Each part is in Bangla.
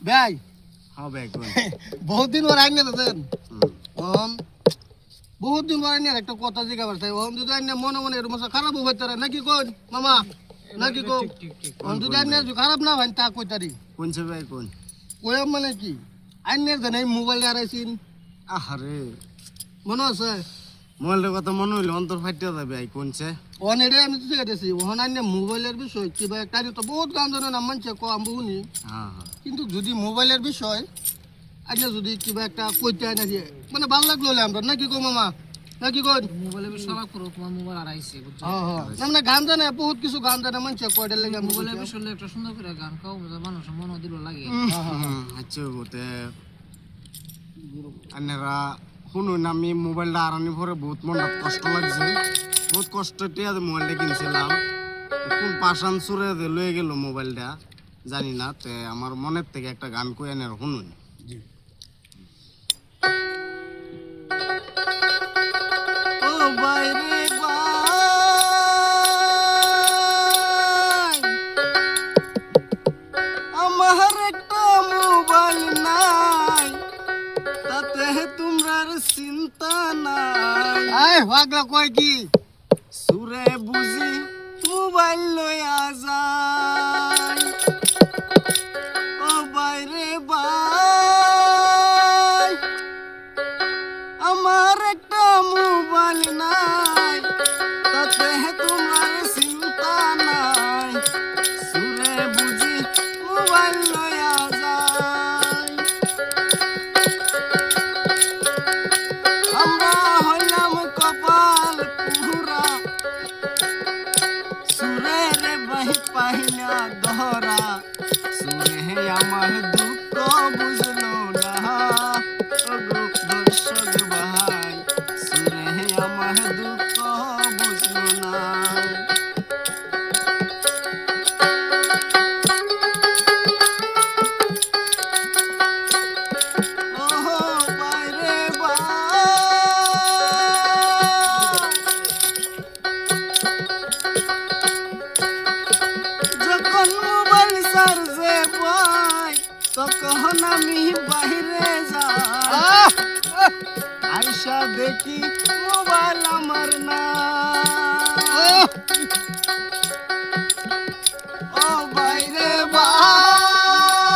ভাই হ্যাঁ ভাই কোন বহুত দিন পর আইনে দেন বহুত দিন পর আইনে একটা কথা জিজ্ঞাসা চাই যদি আইনে মনে মনে এরকম খারাপ হইতে পারে নাকি কোন মামা নাকি কো যদি আইনে খারাপ না হয় তা কইতারি কোন সে ভাই কোন ওই মানে কি আইনের জানে মোবাইল হারাইছিন আহারে মনে আছে মোবাইলের কথা মনে হইলে অন্তর ফাটিয়া যাবে ভাই কোন সে ওখানে এটা আমি তো জিজ্ঞাসি ওখানে আইনে মোবাইলের বিষয় কি ভাই একটা তো বহুত গান জানে না মানছে কম বহুনি হ্যাঁ হ্যাঁ কিন্তু যদি মোবাইলের বিষয় আগে যদি কিবা একটা কইতে না দিয়ে মানে ভালো লাগলো আমরা নাকি কো মামা নাকি কো মোবাইলের বিষয় আলাপ করো তোমার মোবাইল হারাইছে বুঝছো হ্যাঁ হ্যাঁ আমরা গান জানে বহুত কিছু গান জানে মানছে কয়টা লাগে মোবাইলের বিষয় একটা সুন্দর করে গান গাও মানুষ মন দিল লাগে আচ্ছা বলতে আন্নারা শুনুন আমি মোবাইলটা আনানি পরে বহুত মনটা কষ্ট লাগছে বহুত কষ্টতে মোবাইলটা কিনছিলাম কোন পাশান চুরে লয়ে গেল মোবাইলটা জানি না তে আমার মনের থেকে একটা গান কই আনার শুনুন ও বাইরে আমার একটা মোবাইল নাই তাতে তোমরার চিন্তা নাই আয় ভাগলা কয় কি সুরে বুঝি মোবাইল লইয়া যায় ও বাইরে বাই আমার একটা মোবাইল নাই তাতে তোমার চিন্তা নাই সুরে বুঝি মোবাইল লইয়া যায় আমরা হইলাম কপাল পুরা সুরে রে বাহি পাহিনা দহরা সুরে হে আমার দুঃখ বুঝলো না ওগো দর্শক ভাই সুরে হে আমার দুঃখ বুঝলো না ওহো বাইরে যখন মোবাইল চার্জে পাই তখন আমি বাইরে যাই আইসা দেখি মোবাইল আমার না ও বাইরে ভাই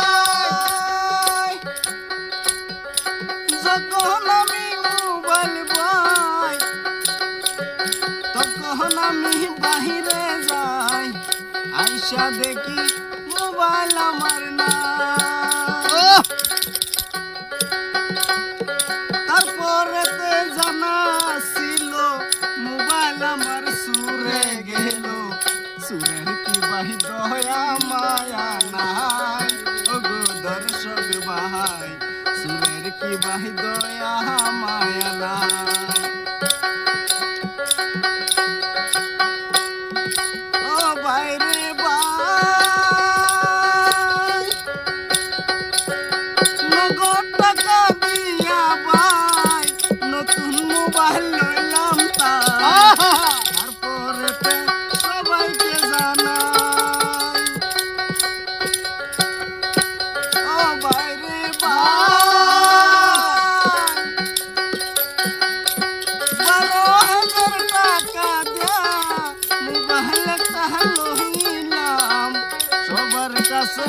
যখন আমি মোবাইল পাই তখন আমি বাহিরে যাই আইসা দেখি মোবাইল আমার না তারপরে জানা ছিল মোবাইল আমার সুরে গেল সুরের কি বাহি দয়া মায়া নাই ওগো দর্শক ভাই সুরের কি বাহি দয়া মায়া নাই ও বাইরে ভাই নগদ টাকা দিয়া ভাই নতুন মোবাইল লইলাম তারপরে সবাইকে জানাই ও বাইরে ভাই 12,000 টাকা দিয়া মোবাইলটা লইলাম সবার কাছে